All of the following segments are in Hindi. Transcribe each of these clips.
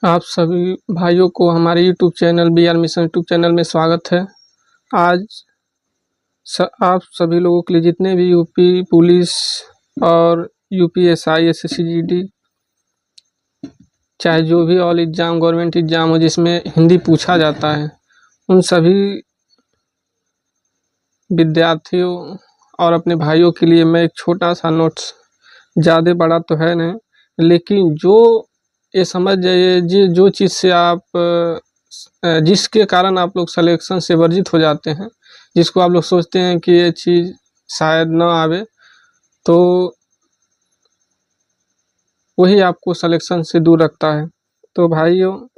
आप सभी भाइयों को हमारे YouTube channel BR mission YouTube channel में स्वागत है। आज आप सभी लोगों के लिए जितने भी यूपी पुलिस और UPSI SSC GD चाहे जो भी ऑल एग्ज़ाम गवर्नमेंट एग्ज़ाम हो जिसमें हिंदी पूछा जाता है, उन सभी विद्यार्थियों और अपने भाइयों के लिए मैं एक छोटा सा नोट्स, ज़्यादा बड़ा तो है नहीं, लेकिन जो ये समझ जाइए जो चीज़ से आप जिसके कारण आप लोग सिलेक्शन से वर्जित हो जाते हैं, जिसको आप लोग सोचते हैं कि ये चीज़ शायद ना आवे, तो वही आपको सिलेक्शन से दूर रखता है। तो भाइयों,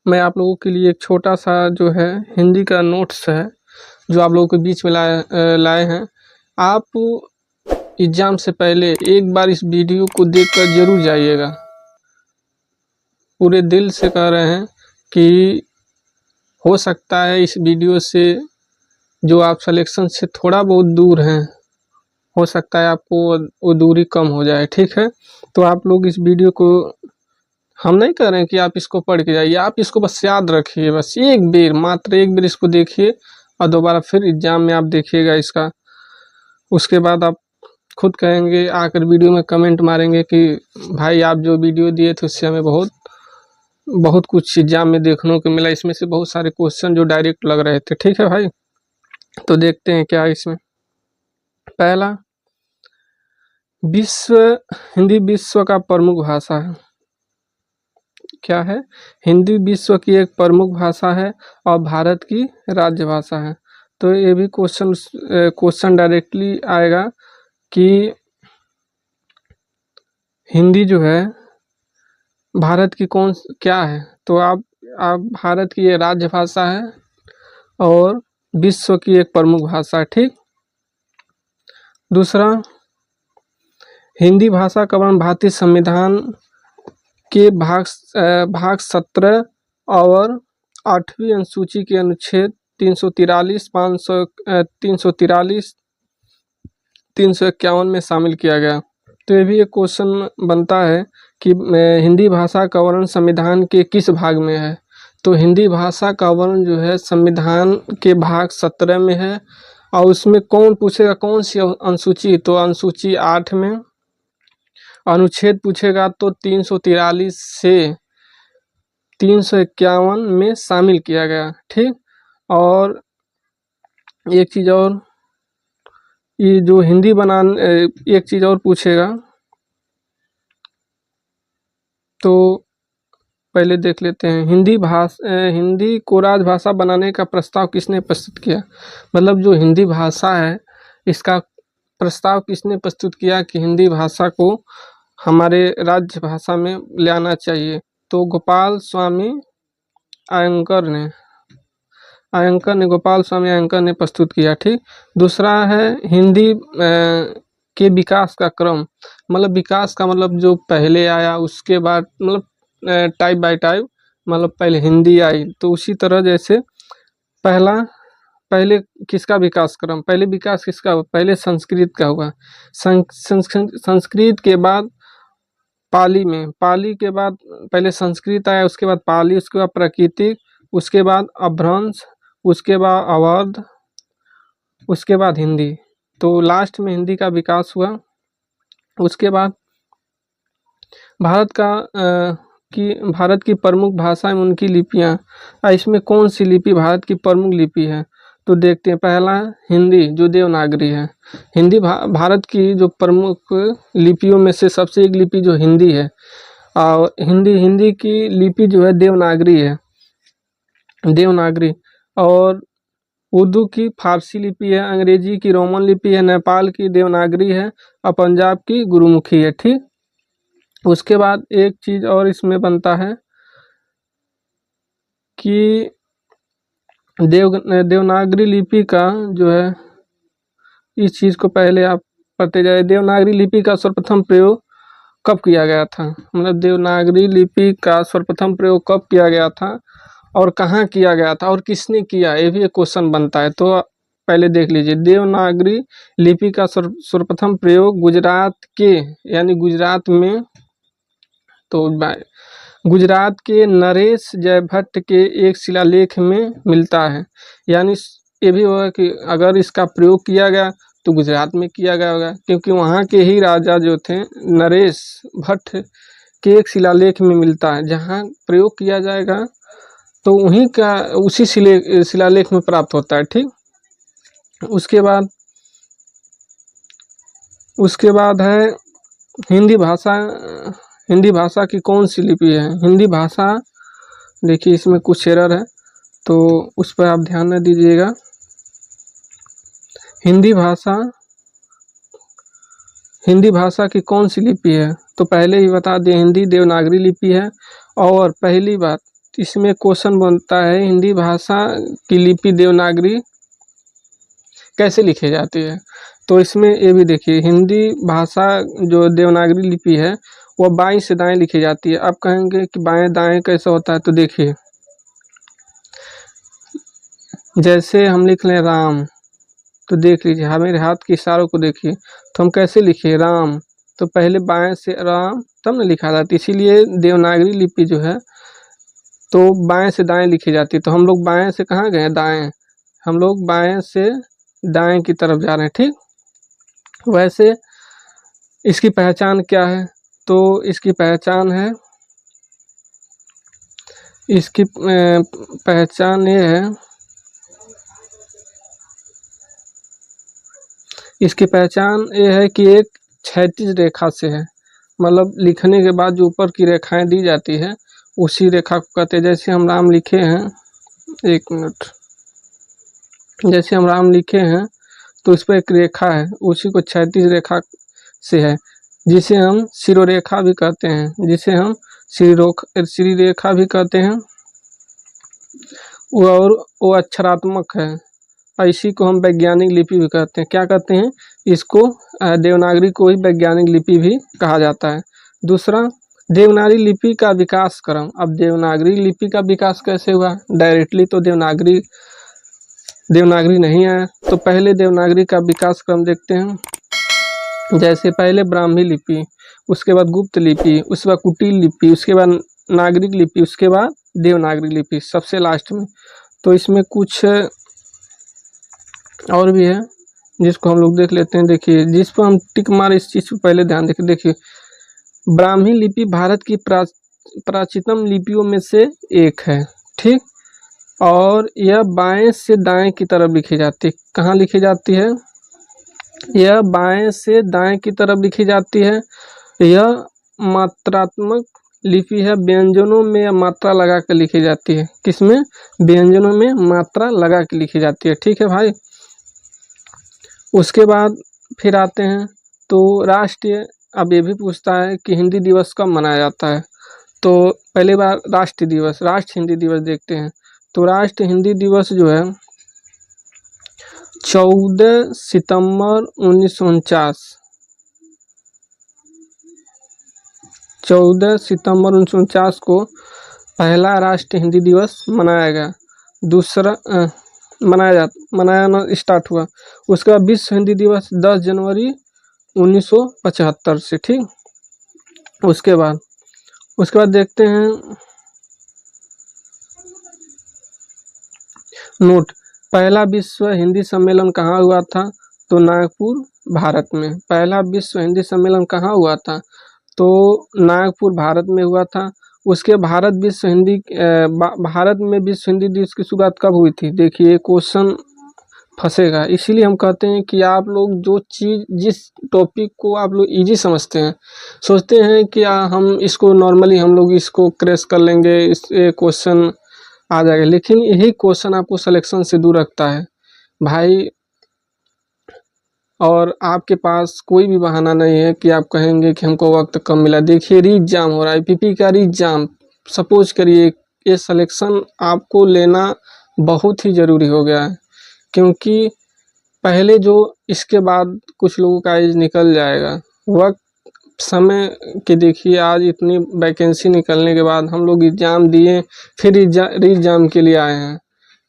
मैं आप लोगों के लिए एक छोटा सा जो है हिंदी का नोट्स है जो आप लोगों के बीच में लाए हैं। आप एग्ज़ाम से पहले एक बार इस वीडियो को देखकर ज़रूर जाइएगा। पूरे दिल से कह रहे हैं कि हो सकता है इस वीडियो से जो आप सिलेक्शन से थोड़ा बहुत दूर हैं, हो सकता है आपको वो दूरी कम हो जाए। ठीक है, तो आप लोग इस वीडियो को, हम नहीं कह रहे हैं कि आप इसको पढ़ के जाइए, आप इसको बस याद रखिए, बस एक बार, मात्र एक बार इसको देखिए और दोबारा फिर एग्ज़ाम में आप देखिएगा इसका। उसके बाद आप खुद कहेंगे, आकर वीडियो में कमेंट मारेंगे कि भाई आप जो वीडियो दिए थे उससे हमें बहुत कुछ एग्जाम में देखने को मिला, इसमें से बहुत सारे क्वेश्चन जो डायरेक्ट लग रहे थे। ठीक है भाई, तो देखते हैं क्या है इसमें। पहला, हिंदी विश्व का प्रमुख भाषा है। क्या है? हिंदी विश्व की एक प्रमुख भाषा है और भारत की राज्य भाषा है। तो ये भी क्वेश्चन डायरेक्टली आएगा कि हिंदी जो है भारत की क्या है, तो आप भारत की ये राज्य भाषा है और विश्व की एक प्रमुख भाषा है। ठीक। दूसरा, हिंदी भाषा का वर्णन भारतीय संविधान के भाग 17 और 8वीं अनुसूची के अनुच्छेद 343, 351 में शामिल किया गया। तो ये भी एक क्वेश्चन बनता है कि हिंदी भाषा का वर्णन संविधान के किस भाग में है। तो हिंदी भाषा का वर्णन जो है संविधान के भाग 17 में है और उसमें कौन पूछेगा, कौन सी अनुसूची, तो अनुसूची 8 में। अनुच्छेद पूछेगा तो 343 से 351 में शामिल किया गया। ठीक। और एक चीज़ और, ये जो हिंदी एक चीज़ और पूछेगा, तो पहले देख लेते हैं। हिंदी को राजभाषा बनाने का प्रस्ताव किसने प्रस्तुत किया। मतलब जो हिंदी भाषा है इसका प्रस्ताव किसने प्रस्तुत किया कि हिंदी भाषा को हमारे राज्य भाषा में ले आना चाहिए। तो गोपाल स्वामी अयंकर ने प्रस्तुत किया। ठीक। दूसरा है हिंदी के विकास का क्रम। मतलब विकास का मतलब जो पहले आया उसके बाद, मतलब टाइप बाय टाइप, मतलब पहले हिंदी आई तो उसी तरह जैसे पहले किसका विकास क्रम, पहले विकास किसका हुआ, पहले संस्कृत का हुआ। संस्कृत के बाद पाली के बाद पहले संस्कृत आया, उसके बाद पाली, उसके बाद प्राकृतिक, उसके बाद अपभ्रंश, उसके बाद अवध, उसके बाद हिंदी। तो लास्ट में हिंदी का विकास हुआ। उसके बाद भारत की प्रमुख भाषा में उनकी लिपियाँ, इसमें कौन सी लिपि भारत की प्रमुख लिपि है। तो देखते हैं। पहला हिंदी जो देवनागरी है। हिंदी भारत की जो प्रमुख लिपियों में से सबसे एक लिपि जो हिंदी है, और हिंदी की लिपि जो है देवनागरी है, देवनागरी। और उर्दू की फारसी लिपि है, अंग्रेजी की रोमन लिपि है, नेपाल की देवनागरी है और पंजाब की गुरुमुखी है। ठीक। उसके बाद एक चीज़ और इसमें बनता है कि देवनागरी लिपि का जो है, इस चीज़ को पहले आप पढ़ते जाए। देवनागरी लिपि का सर्वप्रथम प्रयोग कब किया गया था। मतलब देवनागरी लिपि का सर्वप्रथम प्रयोग कब किया गया था और कहाँ किया गया था और किसने किया, ये भी एक क्वेश्चन बनता है। तो पहले देख लीजिए। देवनागरी लिपि का सर्वप्रथम प्रयोग गुजरात में, तो गुजरात के नरेश जयभट्ट के एक शिलालेख में मिलता है। यानी ये भी होगा कि अगर इसका प्रयोग किया गया तो गुजरात में किया गया होगा, क्योंकि वहाँ के ही राजा जो थे नरेश भट्ट के एक शिलालेख में मिलता है। जहाँ प्रयोग किया जाएगा तो उन्हीं का उसी शिलालेख में प्राप्त होता है। ठीक, उसके बाद है हिंदी भाषा। हिंदी भाषा की कौन सी लिपि है? हिंदी भाषा, देखिए इसमें कुछ एरर है तो उस पर आप ध्यान न दीजिएगा। हिंदी भाषा की कौन सी लिपि है? तो पहले ही बता दें, हिंदी देवनागरी लिपि है। और पहली बात, इसमें क्वेश्चन बनता है हिंदी भाषा की लिपि देवनागरी कैसे लिखी जाती है। तो इसमें ये भी देखिए, हिंदी भाषा जो देवनागरी लिपि है वह बाएं से दाएं लिखी जाती है। आप कहेंगे कि बाएं दाएं कैसे होता है? तो देखिए, जैसे हम लिख लें राम, तो देख लीजिए हमारे हाथ के इशारों को देखिए, तो हम कैसे लिखे राम, तो पहले बाएं से राम तब न लिखा जाती। इसीलिए देवनागरी लिपि जो है तो बाएं से दाएं लिखी जाती। तो हम लोग बाएं से कहाँ गए? दाएं। हम लोग बाएं से दाएं की तरफ जा रहे हैं। ठीक, वैसे इसकी पहचान क्या है? तो इसकी पहचान है, इसकी पहचान ये है, इसकी पहचान ये है कि एक क्षैतिज रेखा से है। मतलब लिखने के बाद जो ऊपर की रेखाएं दी जाती है उसी रेखा को कहते हैं। जैसे हम राम लिखे हैं, एक मिनट, जैसे हम राम लिखे हैं तो इस पर एक रेखा है, उसी को क्षैतिज रेखा से है, जिसे हम शिरोरेखा भी कहते हैं, जिसे हम श्रीरेखा भी कहते हैं। और वो अक्षरात्मक है, इसी को हम वैज्ञानिक लिपि भी कहते हैं। क्या कहते हैं? इसको देवनागरी को ही वैज्ञानिक लिपि भी कहा जाता है। दूसरा, देवनागरी लिपि का विकास क्रम। अब देवनागरी लिपि का विकास कैसे हुआ? डायरेक्टली तो देवनागरी नहीं आया। तो पहले देवनागरी का विकास क्रम देखते हैं। जैसे पहले ब्राह्मी लिपि, उसके बाद गुप्त लिपि, उसके बाद कुटिल लिपि, उसके बाद नागरिक लिपि, उसके बाद देवनागरी लिपि सबसे लास्ट में। तो इसमें कुछ और भी है जिसको हम लोग देख लेते हैं। देखिए, जिस पर हम टिक मार, इस चीज़ पर पहले ध्यान देखें। देखिए, ब्राह्मी लिपि भारत की प्राचीनतम लिपियों में से एक है। ठीक, और यह बाएं से दाएं की तरफ लिखी जाती है। कहाँ लिखी जाती है? यह बाएं से दाएं की तरफ लिखी जाती है। यह मात्रात्मक लिपि है। व्यंजनों में मात्रा लगा कर लिखी जाती है। किसमें? व्यंजनों में मात्रा लगा के लिखी जाती है। ठीक है भाई। उसके बाद फिर आते हैं तो राष्ट्रीय, अब ये भी पूछता है कि हिंदी दिवस कब मनाया जाता है। तो पहली बार राष्ट्र हिंदी दिवस देखते हैं। तो राष्ट्र हिंदी दिवस जो है 14 सितंबर 1949, 14 सितंबर 1949 को पहला राष्ट्रीय हिंदी दिवस मनाया गया। दूसरा मनाना स्टार्ट हुआ। उसके बाद विश्व हिंदी दिवस 10 जनवरी 1975 से। ठीक, उसके बाद देखते हैं नोट। पहला विश्व हिंदी सम्मेलन कहाँ हुआ था? तो नागपुर, भारत में। पहला विश्व हिंदी सम्मेलन कहाँ हुआ था? तो नागपुर, भारत में हुआ था। उसके भारत में विश्व हिंदी दिवस की शुरुआत कब हुई थी? देखिए, क्वेश्चन फंसेगा। इसीलिए हम कहते हैं कि आप लोग जिस टॉपिक को आप लोग इजी समझते हैं, सोचते हैं कि हम इसको नॉर्मली हम लोग इसको क्रैश कर लेंगे, इस क्वेश्चन आ जाएगा, लेकिन यही क्वेश्चन आपको सिलेक्शन से दूर रखता है भाई। और आपके पास कोई भी बहाना नहीं है कि आप कहेंगे कि हमको वक्त कम मिला। देखिए, री एग्जाम हो रहा है, पीपी का री एग्जाम। सपोज करिए ये सिलेक्शन आपको लेना बहुत ही ज़रूरी हो गया है, क्योंकि पहले जो इसके बाद कुछ लोगों का एज निकल जाएगा, वक्त समय के देखिए आज इतनी वैकेंसी निकलने के बाद हम लोग एग्ज़ाम दिए, फिर री एग्ज़ाम के लिए आए हैं।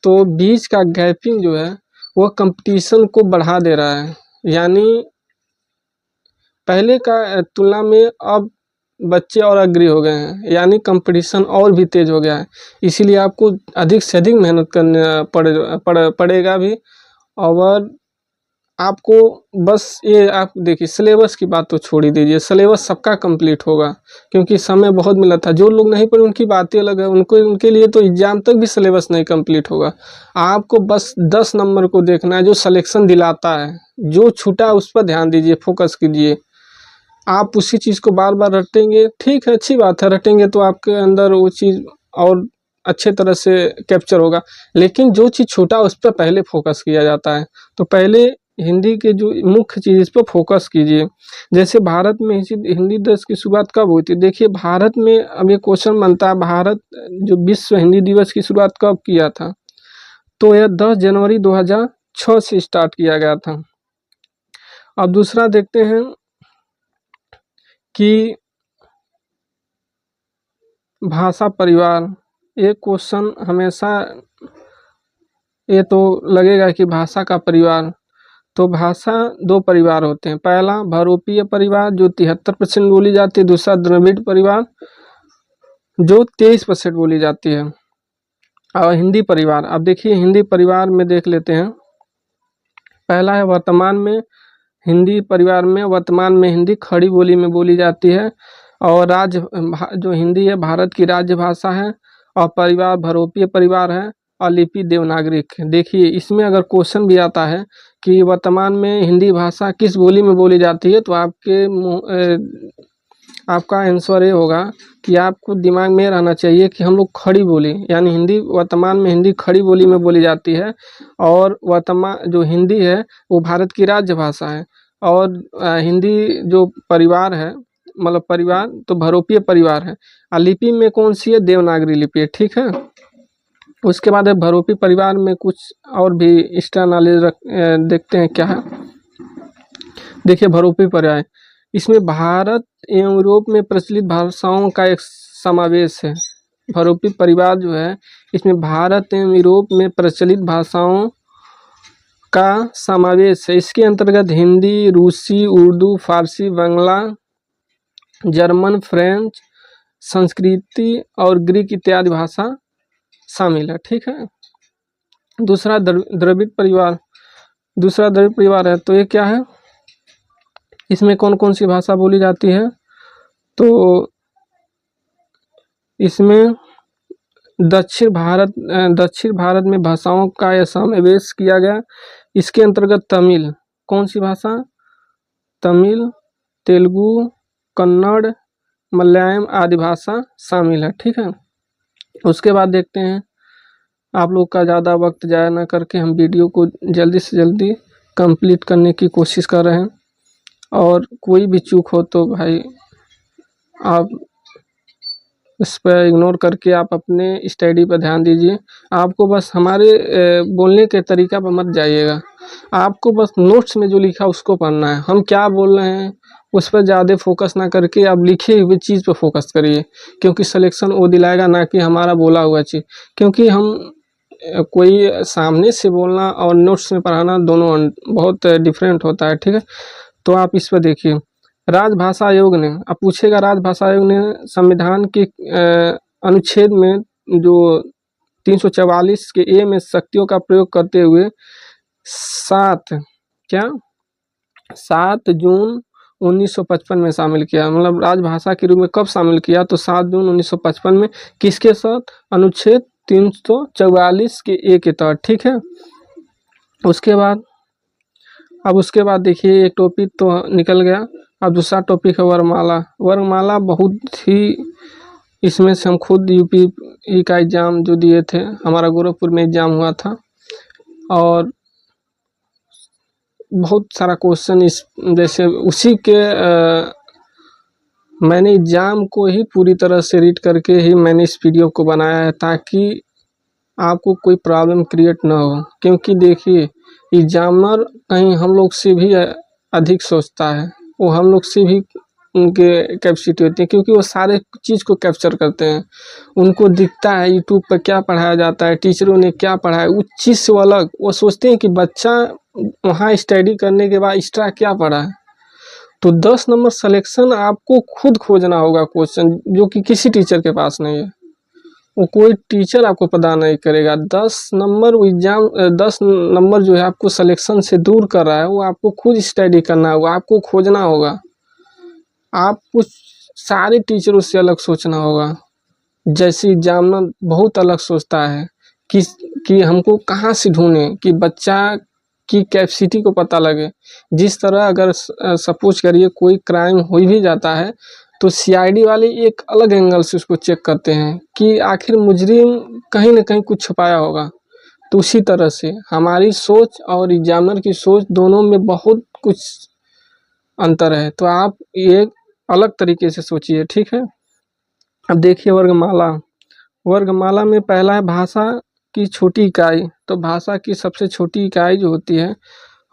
तो बीच का गैपिंग जो है वह कंपटीशन को बढ़ा दे रहा है। यानी पहले का तुलना में अब बच्चे और अग्री हो गए हैं, यानी कंपटीशन और भी तेज हो गया है। इसीलिए आपको अधिक से अधिक मेहनत करना पड़ेगा भी। और आपको बस ये आप देखिए, सिलेबस की बात तो छोड़ ही दीजिए, सिलेबस सबका कंप्लीट होगा क्योंकि समय बहुत मिला था। जो लोग नहीं पढ़े उनकी बातें अलग है, उनके लिए तो एग्जाम तक भी सिलेबस नहीं कंप्लीट होगा। आपको बस 10 नंबर को देखना है, जो सिलेक्शन दिलाता है। जो छूटा है उस पर ध्यान दीजिए, फोकस कीजिए। आप उसी चीज़ को बार बार रटेंगे, ठीक है, अच्छी बात है, रटेंगे तो आपके अंदर वो चीज़ और अच्छे तरह से कैप्चर होगा। लेकिन जो चीज़ छूटा उस पर पहले फोकस किया जाता है। तो पहले हिंदी के जो मुख्य चीज़, इस पर फोकस कीजिए। जैसे भारत में हिंदी दिवस की शुरुआत कब हुई थी? देखिए, भारत में अब ये क्वेश्चन बनता है, भारत जो विश्व हिंदी दिवस की शुरुआत कब किया था? तो यह 10 जनवरी 2006 से स्टार्ट किया गया था। अब दूसरा देखते हैं कि भाषा परिवार, ये क्वेश्चन हमेशा ये तो लगेगा कि भाषा का परिवार, तो भाषा 2 परिवार होते हैं। पहला बहुरूपीय परिवार जो 73% बोली जाती है, दूसरा द्रविड़ परिवार जो 23% बोली जाती है। और हिंदी परिवार, अब देखिए हिंदी परिवार में देख लेते हैं। पहला है वर्तमान में हिंदी परिवार में, वर्तमान में हिंदी खड़ी बोली में बोली जाती है और जो हिंदी है भारत की राज्य भाषा है। और परिवार बहुरूपीय परिवार है और लिपि देवनागरिक। देखिए, इसमें अगर क्वेश्चन भी आता है कि वर्तमान में हिंदी भाषा किस बोली में बोली जाती है, तो आपका आंसर ये होगा कि आपको दिमाग में रहना चाहिए कि हम लोग खड़ी बोली, यानी हिंदी वर्तमान में हिंदी खड़ी बोली में बोली जाती है। और वर्तमान जो हिंदी है वो भारत की राज्य भाषा है। और हिंदी जो परिवार है, मतलब परिवार तो बहुरूपीय परिवार है। और लिपि में कौन सी है? देवनागरी लिपि है, ठीक है। उसके बाद है बहुरूपी परिवार में कुछ और भी एक्स्ट्रा नॉलेज देखते हैं क्या है। देखिए, बहुरूपी परिवार, इसमें भारत एवं यूरोप में प्रचलित भाषाओं का एक समावेश है। बहुरूपी परिवार जो है, इसमें भारत एवं यूरोप में प्रचलित भाषाओं का समावेश है। इसके अंतर्गत हिंदी, रूसी, उर्दू, फारसी, बांग्ला, जर्मन, फ्रेंच, संस्कृति और ग्रीक इत्यादि भाषा शामिल है, ठीक है। दूसरा द्रविड़ परिवार, दूसरा द्रविड़ परिवार है, तो ये क्या है? इसमें कौन कौन सी भाषा बोली जाती है? तो इसमें दक्षिण भारत में भाषाओं का यह समावेश किया गया। इसके अंतर्गत तमिल, कौन सी भाषा? तमिल, तेलुगु, कन्नड़, मलयालम आदि भाषा शामिल है, ठीक है। उसके बाद देखते हैं, आप लोग का ज़्यादा वक्त जाया ना करके हम वीडियो को जल्दी से जल्दी कंप्लीट करने की कोशिश कर रहे हैं। और कोई भी चूक हो तो भाई आप इस पर इग्नोर करके आप अपने स्टडी पर ध्यान दीजिए। आपको बस हमारे बोलने के तरीका पर मत जाइएगा, आपको बस नोट्स में जो लिखा उसको पढ़ना है। हम क्या बोल रहे हैं उस पर ज़्यादा फोकस ना करके आप लिखे हुए चीज़ पर फोकस करिए, क्योंकि सिलेक्शन वो दिलाएगा, ना कि हमारा बोला हुआ चीज़। क्योंकि हम कोई सामने से बोलना और नोट्स में पढ़ाना दोनों बहुत डिफरेंट होता है, ठीक है। तो आप इस पर देखिए, राजभाषा आयोग ने, अब पूछेगा राजभाषा आयोग ने संविधान के अनुच्छेद में जो 344 के ए में शक्तियों का प्रयोग करते हुए 7 जून 1955 में शामिल किया। मतलब राजभाषा के रूप में कब शामिल किया? तो 7 जून 1955 में। किसके साथ? अनुच्छेद 344 के ए के तहत, ठीक है। उसके बाद देखिए, एक टॉपिक तो निकल गया। अब दूसरा टॉपिक है वर्णमाला। वर्णमाला बहुत ही, इसमें से हम खुद यूपी का एग्ज़ाम जो दिए थे, हमारा गोरखपुर में एग्ज़ाम हुआ था और बहुत सारा क्वेश्चन इस जैसे उसी के मैंने एग्ज़ाम को ही पूरी तरह से रीड करके ही मैंने इस वीडियो को बनाया है, ताकि आपको कोई प्रॉब्लम क्रिएट ना हो। क्योंकि देखिए, एग्जामिनर कहीं हम लोग से भी अधिक सोचता है, वो हम लोग से भी उनके कैपेसिटी होती है, क्योंकि वो सारे चीज़ को कैप्चर करते हैं। उनको दिखता है यूट्यूब पर क्या पढ़ाया जाता है, टीचरों ने क्या पढ़ाया, उस चीज़ से अलग वो सोचते हैं कि बच्चा वहाँ स्टडी करने के बाद एक्स्ट्रा क्या पढ़ा है। तो 10 नंबर सिलेक्शन आपको खुद खोजना होगा क्वेश्चन, जो कि किसी टीचर के पास नहीं है, वो कोई टीचर आपको प्रदान नहीं करेगा। 10 नंबर एग्जाम 10 नंबर जो है आपको सिलेक्शन से दूर कर रहा है, वो आपको खुद स्टडी करना होगा, आपको खोजना होगा, आपको सारे टीचरों से अलग सोचना होगा। जैसे एग्जामिनर बहुत अलग सोचता है कि हमको कहाँ से ढूंढें कि बच्चा की कैपेसिटी को पता लगे। जिस तरह अगर सपोज करिए कोई क्राइम हो भी जाता है तो सीआईडी वाले एक अलग एंगल से उसको चेक करते हैं कि आखिर मुजरिम कहीं ना कहीं कुछ छुपाया होगा। तो उसी तरह से हमारी सोच और एग्जामिनर की सोच दोनों में बहुत कुछ अंतर है। तो आप ये अलग तरीके से सोचिए, ठीक है। अब देखिए वर्गमाला। वर्गमाला में पहला है भाषा की छोटी इकाई। तो भाषा की सबसे छोटी इकाई जो होती है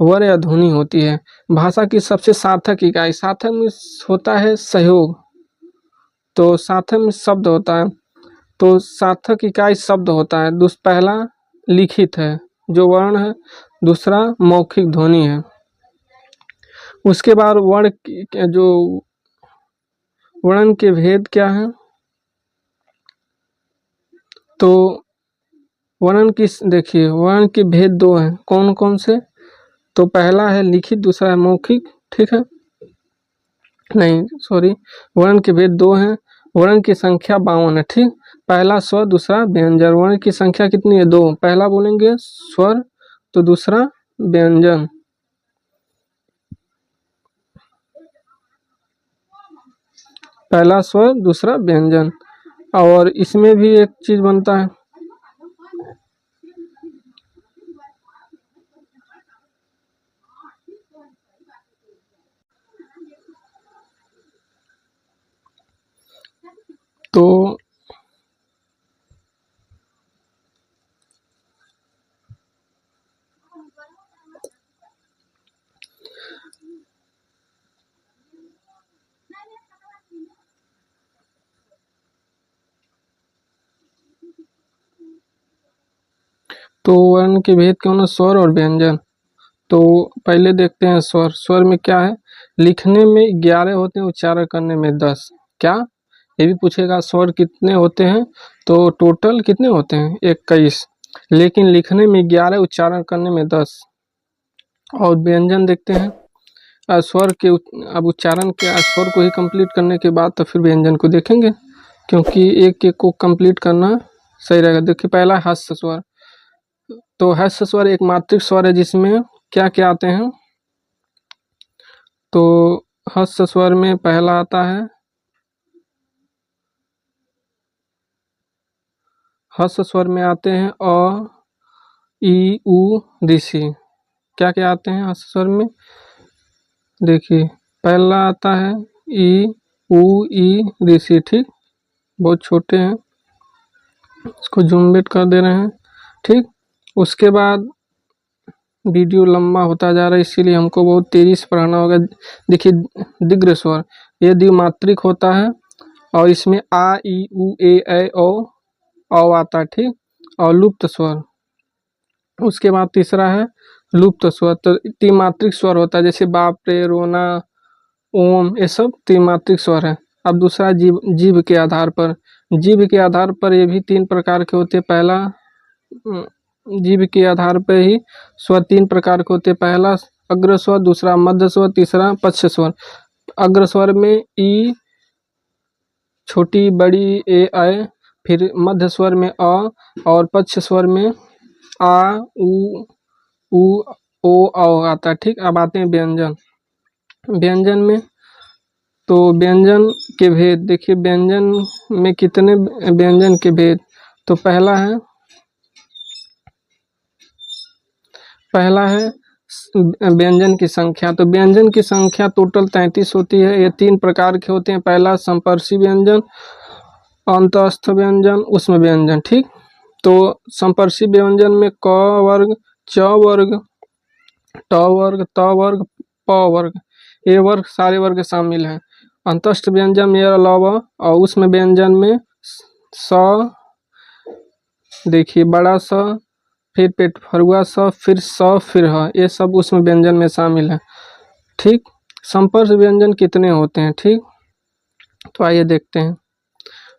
वर या ध्वनि होती है। भाषा की सबसे सार्थक इकाई, सार्थक में होता है सहयोग, तो सार्थक में शब्द होता है, तो सार्थक इकाई शब्द होता है। पहला लिखित है जो वर्ण है, दूसरा मौखिक ध्वनि है। उसके बाद वर्ण जो वर्ण के भेद क्या है, तो वर्ण की देखिए वर्ण के भेद दो हैं, कौन कौन से, तो पहला है लिखित, दूसरा है मौखिक, ठीक है। नहीं सॉरी, वर्ण के भेद दो हैं। वर्ण की संख्या 52 है, ठीक। पहला स्वर, दूसरा व्यंजन। वर्ण की संख्या कितनी है, 2। पहला बोलेंगे स्वर तो दूसरा व्यंजन। पहला स्वर दूसरा व्यंजन। और इसमें भी एक चीज बनता है, तो वर्ण के भेद क्यों ना, स्वर और व्यंजन। तो पहले देखते हैं स्वर। स्वर में क्या है, लिखने में 11 होते हैं, उच्चारण करने में 10। क्या ये भी पूछेगा स्वर कितने होते हैं, तो टोटल कितने होते हैं 21, लेकिन लिखने में 11, उच्चारण करने में 10। और व्यंजन देखते हैं, स्वर के अब उच्चारण के स्वर को ही कंप्लीट करने के बाद तो फिर व्यंजन को देखेंगे, क्योंकि एक एक को कंप्लीट करना सही रहेगा। देखिए पहला हस्त स्वर। तो हस्त स्वर एक मात्रिक स्वर है जिसमें क्या क्या आते हैं, तो हस्त स्वर में पहला आता है, हस्त स्वर में आते हैं अ, ई, उ, ऋषि। क्या क्या आते हैं हस्त स्वर में, देखिए पहला आता है ई, उ, ई, ऋषि, ठीक। बहुत छोटे हैं, इसको जूमबेट कर दे रहे हैं, ठीक। उसके बाद वीडियो लंबा होता जा रहा है, इसीलिए हमको बहुत तेजी से पढ़ना होगा। देखिए दीर्घ स्वर, ये द्विमात्रिक होता है और इसमें आ, ई, उ, ए, ऐ, ओ आता है, ठीक। और लुप्त स्वर, उसके बाद तीसरा है लुप्त स्वर। तो त्रिमात्रिक स्वर होता है, जैसे बाप रे, रोना, ओम, ये सब त्रिमात्रिक स्वर है। अब दूसरा जीव, जीव के आधार पर। जीव के आधार पर ये भी 3 प्रकार के होते हैं। पहला जीव के आधार पर ही स्वर 3 प्रकार के होते हैं। पहला अग्र स्वर, दूसरा मध्य स्वर, तीसरा पक्ष स्वर। अग्र स्वर में ई, छोटी बड़ी ए, ऐ, फिर मध्य स्वर में अ, और पक्ष स्वर में आ, उ, ओ, औ आता है, ठीक। अब आते हैं व्यंजन। व्यंजन में तो व्यंजन के भेद देखिए, व्यंजन में कितने व्यंजन के भेद, तो पहला है व्यंजन की संख्या। तो व्यंजन की संख्या टोटल 33 होती है। ये 3 प्रकार के होते हैं। पहला संपर्शी व्यंजन, अंतस्थ व्यंजन, उष्म व्यंजन, ठीक। तो संपर्शी व्यंजन में क वर्ग, च वर्ग, ट वर्ग, त वर्ग, प वर्ग, ये वर्ग सारे वर्ग शामिल हैं। अंतस्थ व्यंजन में अलावा और उष्म व्यंजन में स, देखिए बड़ा स, फिर पेट फरुआ स, फिर स, फिर ह, ये सब उष्म व्यंजन में शामिल है, ठीक। संपर्क व्यंजन कितने होते हैं, ठीक। तो आइए देखते हैं।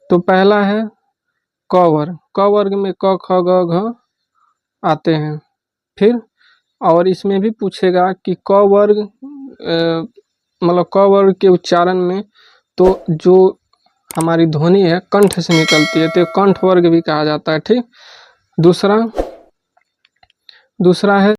तो पहला है क वर्ग। क वर्ग में क ख ग घ आते हैं। फिर और इसमें भी पूछेगा कि क वर्ग मतलब क वर्ग के उच्चारण में तो जो हमारी ध्वनि है कंठ से निकलती है, तो कंठ वर्ग भी कहा जाता है, ठीक। दूसरा है